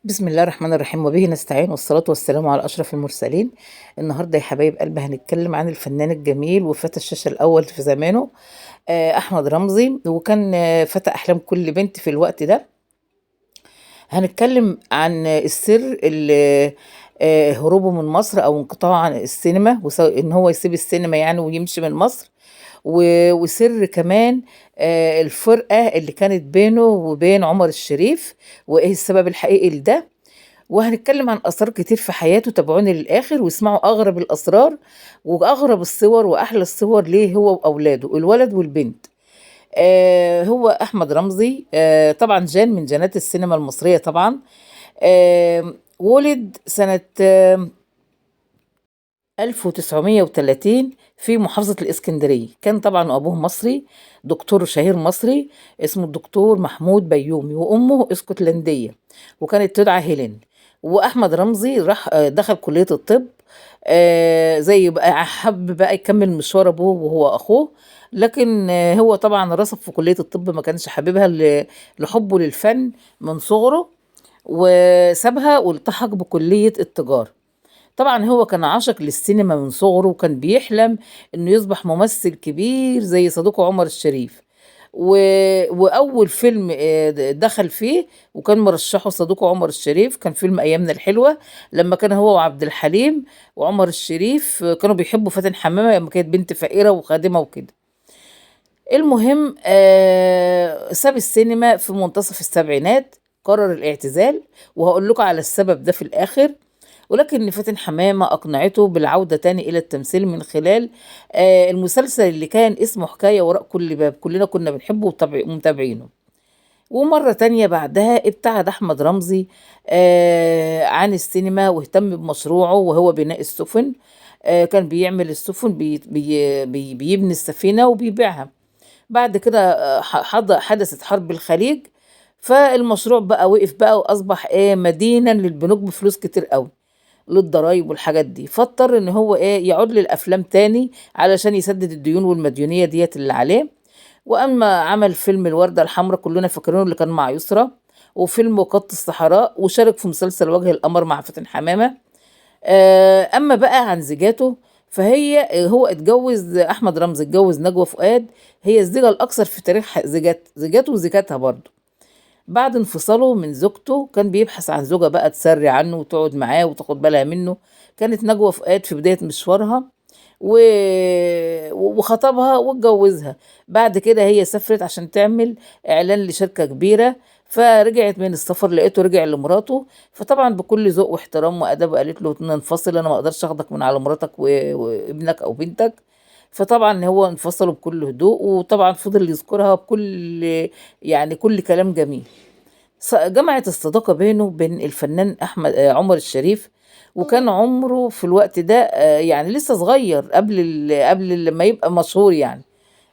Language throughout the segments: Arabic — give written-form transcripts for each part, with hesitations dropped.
بسم الله الرحمن الرحيم وبه نستعين والصلاة والسلام على أشرف المرسلين. النهاردة يا حبايب قلبي هنتكلم عن الفنان الجميل وفتى الشاشة الأول في زمانه، أحمد رمزي، وكان فتى أحلام كل بنت في الوقت ده. هنتكلم عن السر اللي هروبه من مصر أو انقطاعه عن السينما، إن هو يسيب السينما يعني ويمشي من مصر، وسر كمان الفرقة اللي كانت بينه وبين عمر الشريف، وإيه السبب الحقيقي لده. وهنتكلم عن أسرار كتير في حياته، تابعوني للآخر واسمعوا أغرب الأسرار وأغرب الصور وأحلى الصور ليه هو وأولاده الولد والبنت. هو أحمد رمزي طبعا جان من جانات السينما المصرية طبعا. ولد سنة 1930 في محافظة الإسكندرية. كان طبعا أبوه مصري، دكتور شهير مصري اسمه الدكتور محمود بيومي، وأمه اسكتلندية وكانت تدعى هيلين. وأحمد رمزي راح دخل كلية الطب، زي بقى حب بقى يكمل مشوار أبوه وهو أخوه، لكن هو طبعا رسب في كلية الطب، ما كانش حاببها لحبه للفن من صغره، وسابها والتحق بكلية التجارة. طبعا هو كان عاشق للسينما من صغره، وكان بيحلم انه يصبح ممثل كبير زي صديقه عمر الشريف. و... واول فيلم دخل فيه وكان مرشحه صديقه عمر الشريف كان فيلم ايامنا الحلوة، لما كان هو وعبد الحليم وعمر الشريف كانوا بيحبوا فاتن حمامة لما كانت بنت فقيرة وخادمة وكده. المهم ساب السينما في منتصف السبعينات، قرر الاعتزال، وهقول لكم على السبب ده في الآخر. ولكن فاتن حمامة أقنعته بالعودة تاني إلى التمثيل من خلال المسلسل اللي كان اسمه حكاية وراء كل باب، كلنا كنا بنحبه ومتابعينه. ومرة تانية بعدها ابتعد أحمد رمزي عن السينما، واهتم بمشروعه وهو بناء السفن. كان بيعمل السفن، بيبني السفينة وبيبيعها. بعد كده حدثت حرب الخليج، فالمشروع بقى وقف بقى، وأصبح مدينا للبنوك بفلوس كتير قوي للضرايب والحاجات دي، فاضطر ان هو يعود للافلام تاني علشان يسدد الديون والمديونيه ديت اللي عليه. واما عمل فيلم الورده الحمراء كلنا فاكرينه اللي كان مع يسرا، وفيلم وقت الصحراء، وشارك في مسلسل وجه القمر مع فاتن حمامه. اما بقى عن زيجاته، هو اتجوز احمد رمزي، اتجوز نجوى فؤاد، هي الزيجه الاكثر في تاريخ زيجاته وزيجاتها برضه. بعد انفصاله من زوجته كان بيبحث عن زوجة بقى تسري عنه وتقعد معاه وتاخد بالها منه. كانت نجوى فؤاد في بداية مشوارها، و... وخطبها واتجوزها. بعد كده هي سافرت عشان تعمل إعلان لشركة كبيرة، فرجعت من السفر لقيته رجع لمراته، فطبعا بكل ذوق واحترام وأدب قالت له ننفصل، أنا ما أقدرش أخدك من على مراتك وابنك أو بنتك. فطبعا هو انفصلوا بكل هدوء، وطبعا فضل يذكرها بكل يعني كل كلام جميل. جمعت الصداقة بينه وبين الفنان أحمد عمر الشريف، وكان عمره في الوقت ده يعني لسه صغير، قبل لما يبقى مشهور يعني.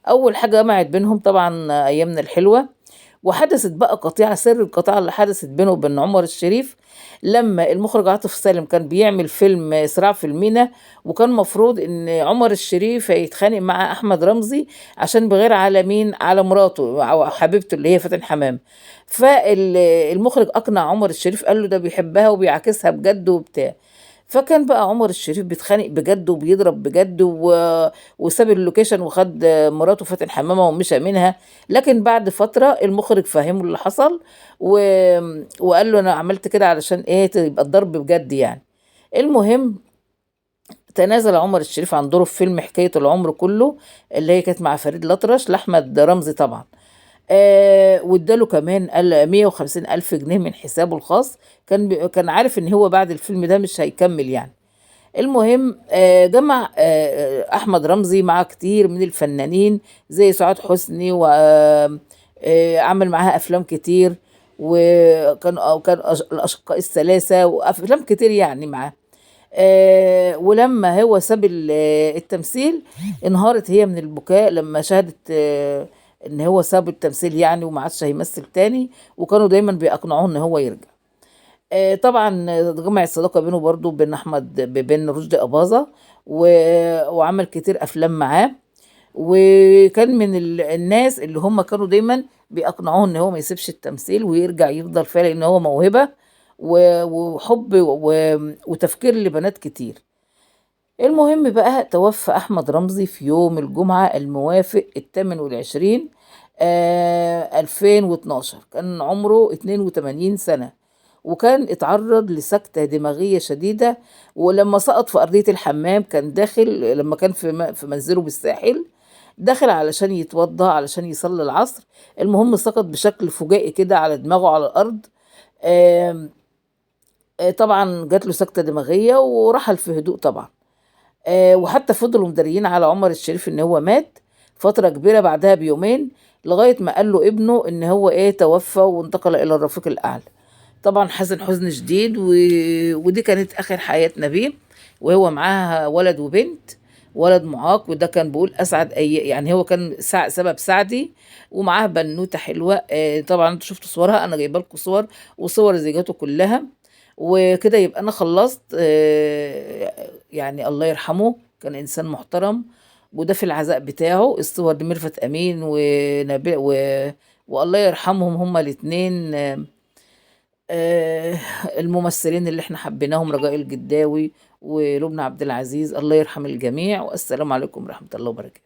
أول حاجة جمعت بينهم طبعا أيامنا الحلوة. وحدثت بقى قطيعة، سر القطيعة اللي حدثت بينه وبين عمر الشريف لما المخرج عاطف سالم كان بيعمل فيلم صراع في المينا، وكان مفروض ان عمر الشريف هيتخانق مع احمد رمزي عشان بغير على مين، على مراته او حبيبته اللي هي فاتن حمام. فالمخرج اقنع عمر الشريف، قال له ده بيحبها وبيعاكسها بجد وبتاع. فكان بقى عمر الشريف بيتخانق بجد وبيضرب بجد، وساب اللوكيشن وخد مراته فاتن حمامة ومشى منها. لكن بعد فترة المخرج فهمه اللي حصل، و... وقال له انا عملت كده علشان تبقى الضرب بجد يعني. المهم تنازل عمر الشريف عن دوره في فيلم حكاية العمر كله، اللي هي كانت مع فريد الأطرش لأحمد رمزي طبعا. واداله كمان قال 150 ألف جنيه من حسابه الخاص. كان عارف ان هو بعد الفيلم ده مش هيكمل يعني. المهم جمع احمد رمزي مع كتير من الفنانين زي سعاد حسني، وعمل معاها افلام كتير، وكان الاشقاء الثلاثه وافلام كتير يعني معاه. ولما هو ساب التمثيل انهارت هي من البكاء لما شهدت ان هو ساب التمثيل يعني وما عادش هيمثل تاني، وكانوا دايما بيقنعوه ان هو يرجع. طبعا جمع الصداقة بينه برضو بين بين رشدي أباظة، وعمل كتير أفلام معاه. وكان من الناس اللي هم كانوا دايما بيقنعوه ان هو ما يسيبش التمثيل ويرجع يفضل فيه، لان هو موهبة وحب وتفكير لبنات كتير. المهم بقى توفى أحمد رمزي في يوم الجمعة الموافق 28 2012، كان عمره 82 سنة، وكان اتعرض لسكتة دماغية شديدة. ولما سقط في أرضية الحمام كان داخل، لما كان في منزله بالساحل، داخل علشان يتوضى علشان يصلي العصر. المهم سقط بشكل فجائي كده على دماغه على الأرض. آم، طبعا جات له سكتة دماغية ورحل في هدوء طبعا. وحتى فضلوا مداريين على عمر الشريف ان هو مات فترة كبيرة بعدها بيومين، لغاية ما قال له ابنه ان هو توفى وانتقل الى الرفيق الاعلى. طبعا حزن حزن شديد ودي كانت اخر حياة نبيه، وهو معاها ولد وبنت. ولد معاق، وده كان بيقول اسعد يعني هو كان سبب سعدي. ومعاه بنوته حلوه. طبعا انتوا شفتوا صورها، انا جايبه لكم صور وصور زيجاته كلها. وكده يبقى انا خلصت. يعني الله يرحمه، كان انسان محترم. وده في العزاء بتاعه الصور دي ميرفت امين والله يرحمهم هما الاتنين. آه، الممثلين اللي احنا حبيناهم رجاء الجداوي ولبنى عبد العزيز. الله يرحم الجميع، والسلام عليكم ورحمة الله وبركاته.